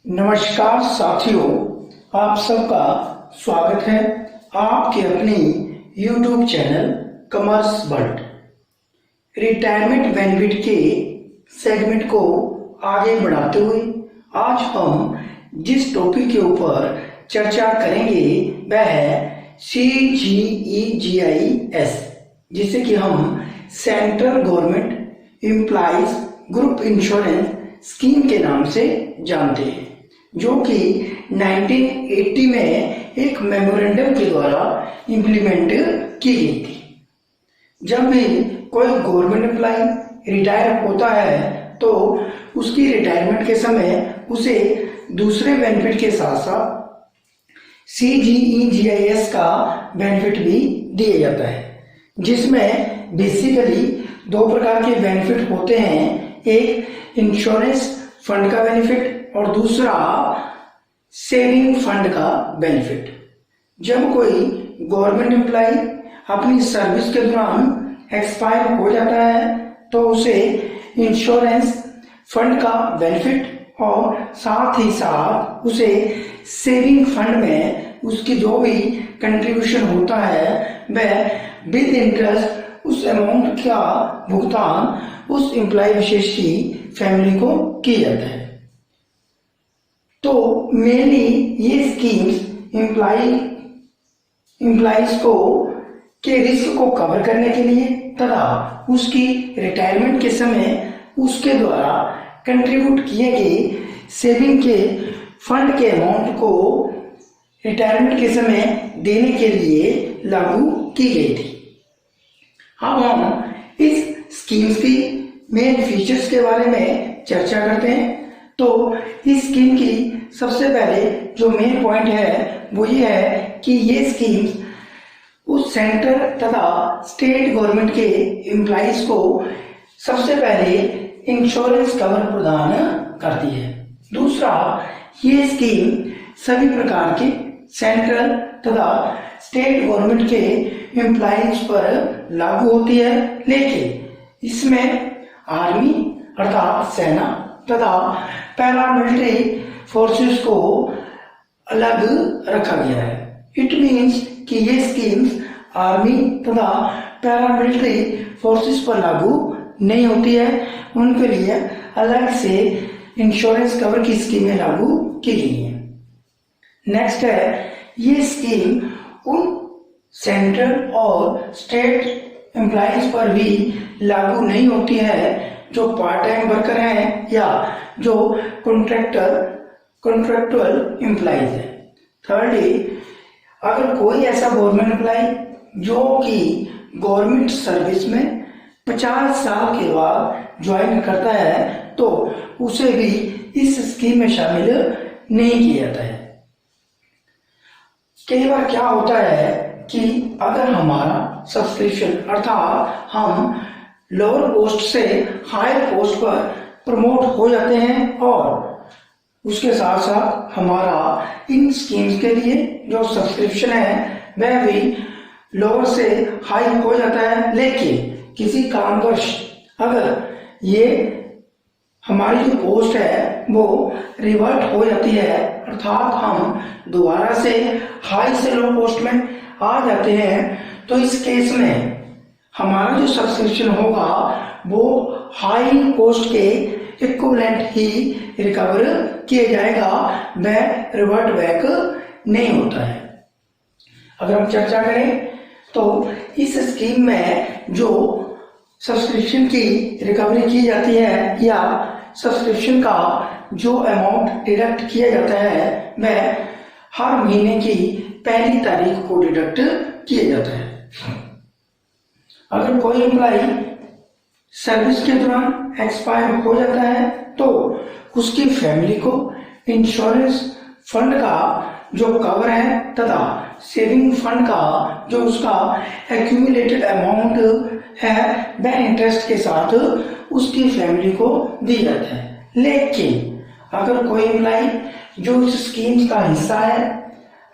नमस्कार साथियों, आप सबका स्वागत है आपके अपने YouTube channel commerce world. Retirement benefit के सेगमेंट को आगे बढ़ाते हुए आज हम जिस टॉपिक के ऊपर चर्चा करेंगे वह है CGEGIS, जिसे कि हम central government employees group insurance scheme के नाम से जानते हैं, जो कि 1980 में एक मेमोरेंडम के द्वारा इम्प्लीमेंट की गई थी। जब भी कोई गवर्नमेंट एम्प्लॉय रिटायर होता है तो उसकी रिटायरमेंट के समय उसे दूसरे बेनिफिट के साथ साथ CGEGIS का बेनिफिट भी दिया जाता है, जिसमें बेसिकली दो प्रकार के बेनिफिट होते हैं। एक इंश्योरेंस फंड का बेनिफिट और दूसरा सेविंग फंड का बेनिफिट। जब कोई गवर्नमेंट एम्प्लॉय अपनी सर्विस के दौरान एक्सपायर हो जाता है तो उसे इंश्योरेंस फंड का बेनिफिट और साथ ही साथ उसे सेविंग फंड में उसकी जो भी कंट्रीब्यूशन होता है वह विद इंटरेस्ट उस अमाउंट का भुगतान उस एम्प्लॉय विशेष की फैमिली को किया जाता है। तो मेनली ये स्कीम्स एम्प्लॉइज को के रिस्क को कवर करने के लिए तथा उसकी रिटायरमेंट के समय उसके द्वारा कंट्रीब्यूट किए गए सेविंग के फंड के अमाउंट को रिटायरमेंट के समय देने के लिए लागू की गई थी। अब हम इस स्कीम्स की मेन फीचर्स के बारे में चर्चा करते हैं। तो इस स्कीम की सबसे पहले जो मेन पॉइंट है वो ये है कि ये स्कीम्स उस सेंट्रल तथा स्टेट गवर्नमेंट के एम्प्लॉइज को सबसे पहले इंश्योरेंस कवर प्रदान करती है। दूसरा, ये स्कीम सभी प्रकार के सेंट्रल तथा स्टेट गवर्नमेंट के एम्प्लॉइज पर लागू होती है, लेकिन इसमें आर्मी अर्थात सेना तथा पैरामिलिट्री फोर्सेस को अलग रखा गया है। इट मीन्स कि ये स्कीम्स आर्मी तथा पैरामिलिट्री फोर्सेस पर लागू नहीं होती है, उनके लिए अलग से इंश्योरेंस कवर की स्कीमें लागू की गई हैं। नेक्स्ट है, ये स्कीम उन सेंट्रल और स्टेट एम्प्लॉइज पर भी लागू नहीं होती है जो पार्ट टाइम वर्कर हैं या जो कॉन्ट्रैक्चुअल एम्प्लॉइज है। थर्डली, अगर कोई ऐसा गवर्नमेंट एम्प्लॉय जो कि गवर्नमेंट सर्विस में 50 साल के बाद ज्वाइन करता है तो उसे भी इस स्कीम में शामिल नहीं किया जाता है। कई बार क्या होता है कि अगर हमारा सब्सक्रिप्शन अर्थात हम लोअर पोस्ट से हायर पोस्ट पर प्रमोट हो जाते हैं और उसके साथ साथ हमारा इन स्कीम्स के लिए जो सब्सक्रिप्शन है वह भी लोअर से हाई हो जाता है, लेकिन किसी कारणवश अगर ये हमारी जो पोस्ट है वो रिवर्ट हो जाती है अर्थात हम दोबारा से हाई से लो पोस्ट में आ जाते हैं, तो इस केस में हमारा जो सब्सक्रिप्शन होगा वो हाई पोस्ट के इक्विवेलेंट ही रिकवर किया जाएगा, वह रिवर्ट बैक नहीं होता है। अगर हम चर्चा करें तो इस स्कीम में जो सब्सक्रिप्शन की रिकवरी की जाती है या सब्सक्रिप्शन का जो अमाउंट डिडक्ट किया जाता है वह हर महीने की पहली तारीख को डिडक्ट किया जाता है। अगर कोई एम्प्लॉय सर्विस के दौरान एक्सपायर हो जाता है तो उसकी फैमिली को इंश्योरेंस फंड का जो कवर है तथा सेविंग फंड का जो उसका एक्यूमुलेटेड अमाउंट है वह इंटरेस्ट के साथ उसकी फैमिली को दिया जाता है। लेकिन अगर कोई एम्प्लॉय जो इस स्कीम का हिस्सा है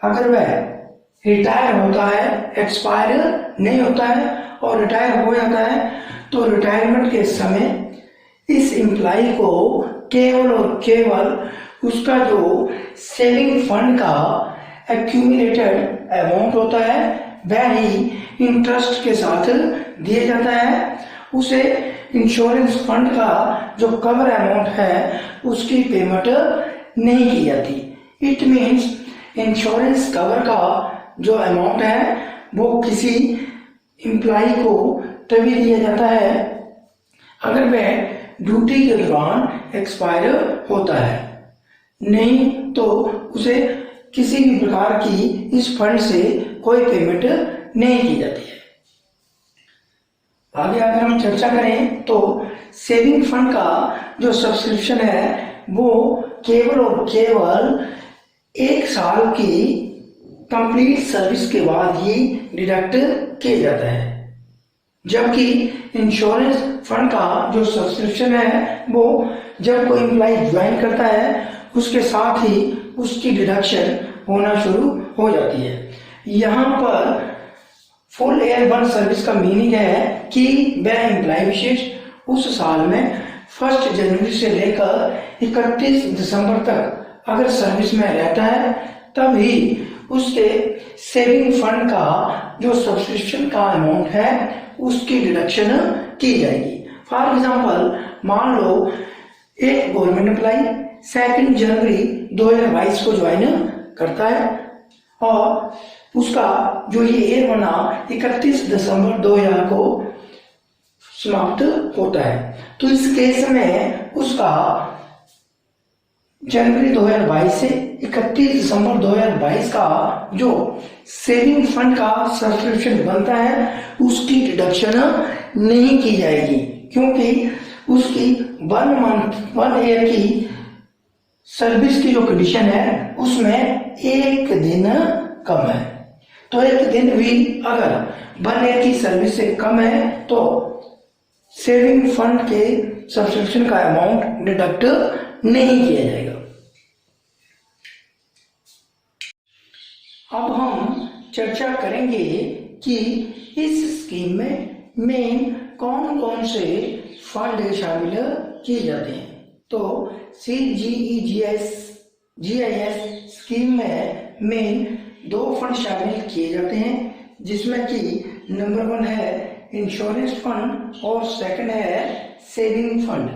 अगर वह रिटायर होता है, एक्सपायर नहीं होता है और रिटायर हो जाता है तो रिटायरमेंट के समय इस एम्प्लॉय को केवल और केवल उसका जो सेविंग फंड का एक्यूमुलेटेड अमाउंट होता है वह ही इंटरेस्ट के साथ दिया जाता है। उसे इंश्योरेंस फंड का जो कवर अमाउंट है उसकी पेमेंट नहीं की जाती। इट मीन्स इंश्योरेंस कवर का जो अमाउंट है वो किसी एम्प्लॉय को तभी दिया जाता है अगर वह ड्यूटी के दौरान एक्सपायर होता है, नहीं तो उसे किसी भी प्रकार की इस फंड से कोई पेमेंट नहीं की जाती है। आगे अगर हम चर्चा करें तो सेविंग फंड का जो सब्सक्रिप्शन है वो केवल और केवल 1 साल की कंप्लीट सर्विस के बाद ही डिडक्ट किया जाता है, जबकि इंश्योरेंस फंड का जो सब्सक्रिप्शन है वो जब कोई एम्प्लॉय ज्वाइन करता है उसके साथ ही उसकी डिडक्शन होना शुरू हो जाती है। यहाँ पर फुल ईयर 1 सर्विस का मीनिंग है कि वह एम्प्लॉय विशेष उस साल में 1 जनवरी से लेकर 31 दिसंबर तक अगर सर्विस में रहता है तभी उसके सेविंग फंड का जो सब्सक्रिप्शन का अमाउंट है उसकी डिडक्शन की जाएगी। फॉर एग्जाम्पल मान लो एक गवर्नमेंट एम्प्लॉय 2 जनवरी 2022 को ज्वाइन करता है और उसका जो ये ईयर बना 31 दिसंबर 2000 को समाप्त होता है, तो इस केस में उसका जनवरी 2022 से 31 दिसंबर 2022 का जो सेविंग फंड का सब्सक्रिप्शन बनता है उसकी डिडक्शन नहीं की जाएगी, क्योंकि उसकी 1 ईयर की सर्विस की जो कंडीशन है उसमें 1 दिन कम है। तो 1 दिन भी अगर 1 ईयर की सर्विस से कम है तो सेविंग फंड के सब्सक्रिप्शन का अमाउंट डिडक्ट नहीं किया जाएगा। अब हम चर्चा करेंगे कि इस स्कीम में मेन कौन कौन से फंड शामिल किए जाते हैं। तो CGEGS स्कीम में मेन 2 फंड शामिल किए जाते हैं, जिसमें कि नंबर 1 है इंश्योरेंस फंड और सेकंड है सेविंग फंड।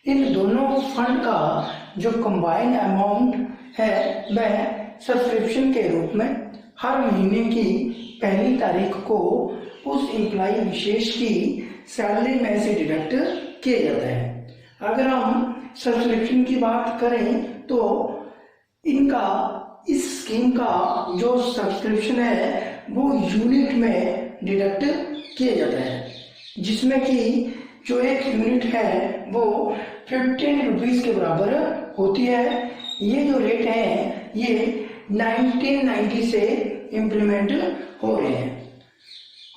इन दोनों फंड का जो कंबाइंड अमाउंट है वह सब्सक्रिप्शन के रूप में हर महीने की पहली तारीख को उस एम्प्लॉय विशेष की सैलरी में से डिडक्ट किया जाता है। अगर हम सब्सक्रिप्शन की बात करें तो इनका इस स्कीम का जो सब्सक्रिप्शन है वो यूनिट में डिडक्ट किया जाता है, जिसमें कि जो एक यूनिट है वो 15 रुपीज के बराबर होती है। ये जो रेट है ये 1990 से इम्प्लीमेंट हो रहे हैं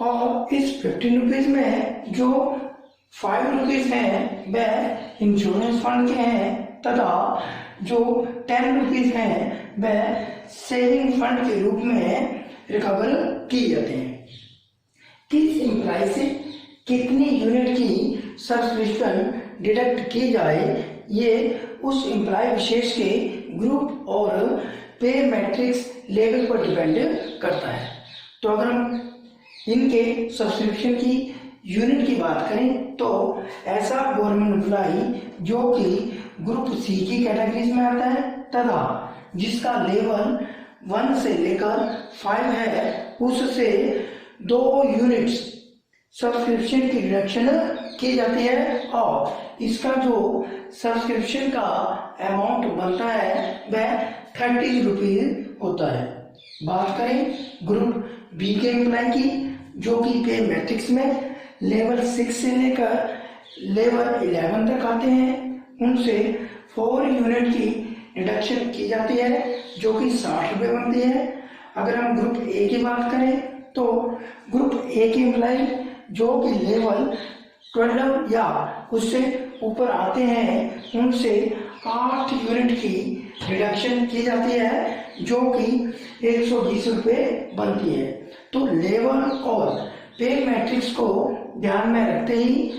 और इस 15 रुपीज में जो 5 रुपीज हैं वह इंश्योरेंस फंड के हैं तथा जो 10 रुपीज हैं वह सेविंग फंड के रूप में रिकवर किए जाते हैं। किस एम्प्लॉय से कितनी यूनिट की सब्सक्रिप्शन डिडक्ट की जाए ये उस एम्प्लॉय विशेष के ग्रुप और पे मैट्रिक्स लेवल पर डिपेंड करता है। तो अगर हम इनके सब्सक्रिप्शन की यूनिट की बात करें तो ऐसा गवर्नमेंट एम्प्लॉय जो कि ग्रुप सी की कैटेगरीज में आता है तथा जिसका लेवल 1 से लेकर 5 है उससे 2 यूनिट्स सब्सक्रिप्शन की डिडक्शन की जाती है और इसका जो सब्सक्रिप्शन का अमाउंट बनता है वह 30 रुपीज होता है। बात करें ग्रुप बी के एम्प्लॉय की जो कि पे मैट्रिक्स में लेवल 6 से लेकर लेवल 11 तक आते हैं, उनसे 4 यूनिट की डिडक्शन की जाती है जो कि 60 रुपये बनती है। अगर हम ग्रुप ए की बात करें तो ग्रुप ए के एम्प्लॉय जो कि लेवल 12 या उससे ऊपर आते हैं उनसे 8 यूनिट की डिडक्शन की जाती है जो कि 120 रुपये बनती है। तो लेवल और पे मैट्रिक्स को ध्यान में रखते ही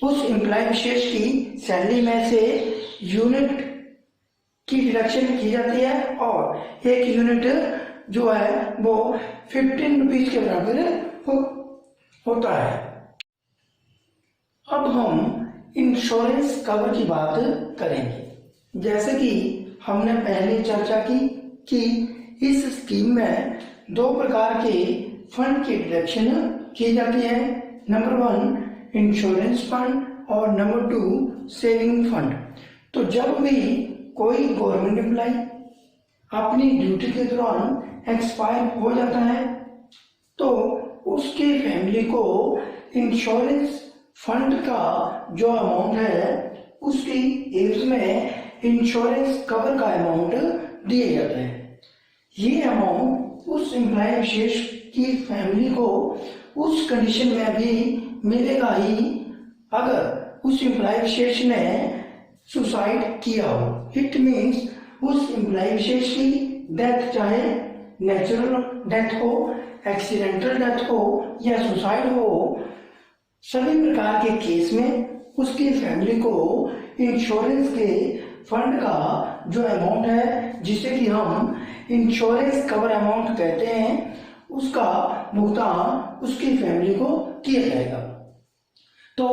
उस एम्प्लॉय विशेष की सैलरी में से यूनिट की डिडक्शन की जाती है और एक यूनिट जो है वो 15 रुपीज के बराबर होता है। अब हम इंश्योरेंस कवर की बात करेंगे। जैसे कि हमने पहले चर्चा की कि इस स्कीम में दो प्रकार के फंड की डिडक्शन की जाती है। नंबर 1 इंश्योरेंस फंड और नंबर 2 सेविंग फंड। तो जब भी कोई गवर्नमेंट एम्प्लॉय अपनी ड्यूटी के दौरान एक्सपायर हो जाता है तो उसकी फैमिली को इंश्योरेंस फंड का जो अमाउंट है उसकी एवज में इंश्योरेंस कवर का अमाउंट दिया जाता है। ये अमाउंट उस एम्प्लॉय विशेष की फैमिली को उस कंडीशन में भी मिलेगा ही अगर उस एम्प्लॉय विशेष ने सुसाइड किया हो। इट मीन्स उस एम्प्लॉय विशेष की डेथ चाहे नेचुरल डेथ हो, एक्सीडेंटल डेथ हो या सुसाइड हो, सभी प्रकार के केस में उसकी फैमिली को इंश्योरेंस के फंड का जो अमाउंट है जिसे कि हम इंश्योरेंस कवर अमाउंट कहते हैं उसका भुगतान उसकी फैमिली को किया जाएगा। तो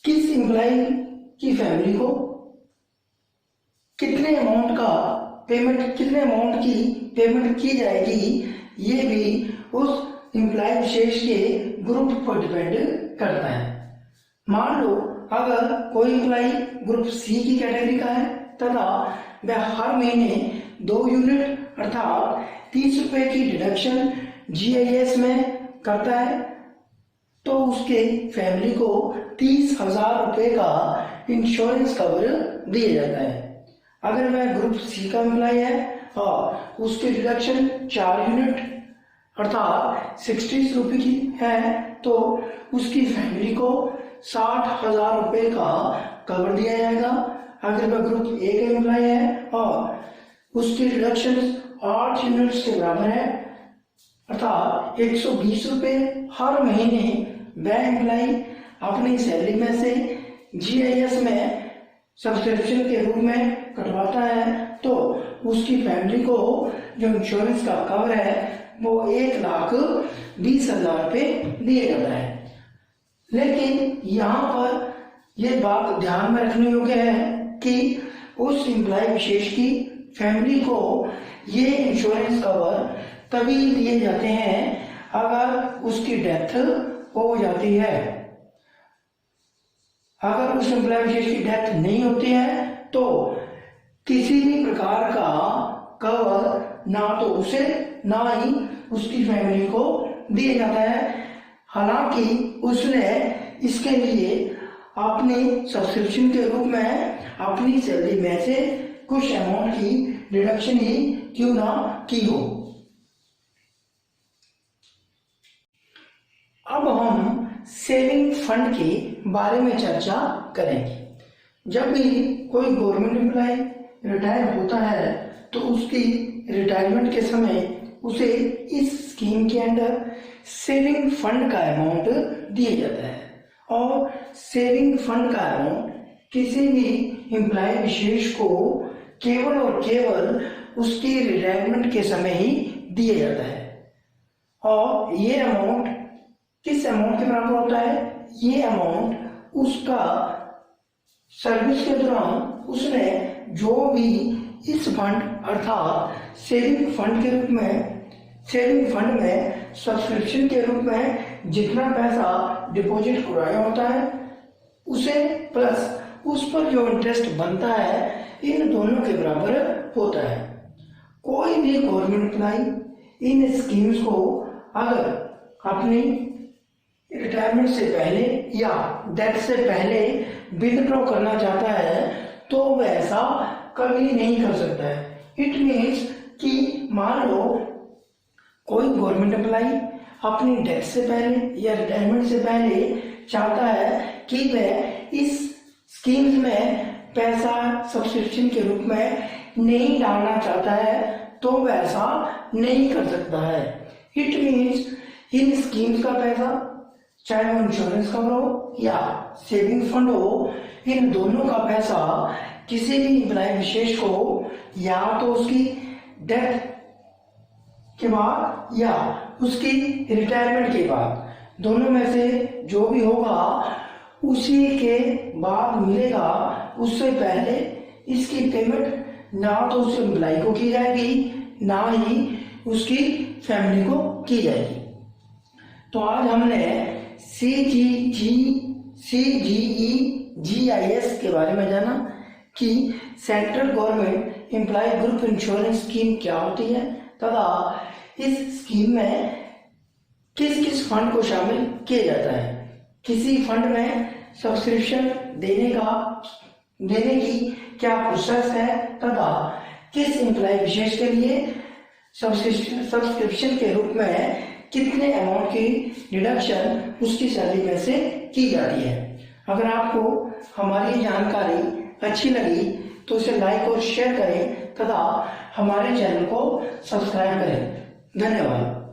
किस एम्प्लॉय की फैमिली को कितने अमाउंट की पेमेंट की जाएगी ये भी उस एम्प्लॉय विशेष के ग्रुप पर डिपेंड करता है। मान लो अगर कोई एम्प्लॉय ग्रुप सी की कैटेगरी का है तथा वह हर महीने 2 यूनिट अर्थात 30 रुपए की डिडक्शन GIS में करता है तो उसके फैमिली को 30,000 रुपए का इंश्योरेंस कवर दिया जाता है। अगर वह ग्रुप सी का एम्प्लॉय है और उसकी डिडक्शन 4 यूनिट अर्थात 60 रुपए की है तो उसकी फैमिली को 60,000 रुपए का कवर दिया जाएगा। अगर वह ग्रुप ए का एम्प्लॉय है और उसकी डिडक्शन 8 यूनिट्स के बराबर है अर्थात 120 रुपए हर महीने वह एम्प्लॉय अपनी सैलरी में से GIS में सब्सक्रिप्शन के रूप में कटवाता है तो उसकी फैमिली को जो इंश्योरेंस का कवर है वो 1,20,000 रुपए दिए जाता है। लेकिन यहाँ पर यह बात ध्यान में रखने योग्य है कि उस एम्प्लॉय विशेष की फैमिली को ये इंश्योरेंस कवर तभी दिए जाते हैं अगर उसकी डेथ हो जाती है। अगर उस एम्प्लॉय विशेष की डेथ नहीं होती है तो किसी भी प्रकार का कवर ना तो उसे ना ही उसकी फैमिली को दिया जाता है। हालांकि उसने इसके लिए अपने सब्सक्रिप्शन के रूप में अपनी सैलरी में से कुछ अमाउंट की डिडक्शन ही क्यों ना की हो। अब हम सेविंग फंड के बारे में चर्चा करेंगे। जब भी कोई गवर्नमेंट एम्प्लॉय रिटायर होता है तो उसकी रिटायरमेंट के समय उसे इस स्कीम के अंदर सेविंग फंड का अमाउंट दिया जाता है और सेविंग फंड का अमाउंट किसी भी एम्प्लॉय विशेष को केवल और केवल उसकी रिटायरमेंट के समय ही दिया जाता है। और ये अमाउंट किस अमाउंट के बराबर होता है? ये अमाउंट उसका सर्विस के दौरान उसने जो भी इस फंड अर्थात सेविंग फंड में सब्सक्रिप्शन के रूप में जितना पैसा डिपॉजिट करवाया होता है उसे प्लस उस पर जो इंटरेस्ट बनता है इन दोनों के बराबर होता है। कोई भी गवर्नमेंट एम्प्लॉय इन स्कीम्स को अगर अपनी रिटायरमेंट से पहले या डेथ से पहले विथड्रॉ करना चाहता है तो वह ऐसा कभी नहीं कर सकता है। इट मीन्स कि मान लो कोई गवर्नमेंट एम्प्लॉय अपनी डेथ से पहले या रिटायरमेंट से पहले चाहता है कि वह इस स्कीम्स में पैसा सब्सक्रिप्शन के रूप में नहीं डालना चाहता है तो वह ऐसा नहीं कर सकता है। इट मीन्स इन स्कीम्स का पैसा चाहे वो इंश्योरेंस कवर हो या सेविंग फंड हो, इन दोनों का पैसा किसी भी एम्प्लॉय विशेष को या तो उसकी डेथ के बाद या उसकी रिटायरमेंट के बाद, दोनों में से जो भी होगा उसी के बाद मिलेगा। उससे पहले इसकी पेमेंट ना तो उस एम्प्लॉय को की जाएगी ना ही उसकी फैमिली को की जाएगी। तो आज हमने CGEGIS के बारे में जाना कि central government employ group insurance scheme क्या होती है तथा इस स्कीम में किस किस फंड को शामिल किया जाता है, किसी फंड में सब्सक्रिप्शन देने की क्या प्रोसेस है तथा किस एम्प्लॉय विशेष के लिए सब्सक्रिप्शन के रूप में कितने अमाउंट की डिडक्शन उसकी सैलरी में से की जाती है। अगर आपको हमारी जानकारी अच्छी लगी तो इसे लाइक और शेयर करें तथा हमारे चैनल को सब्सक्राइब करें। धन्यवाद।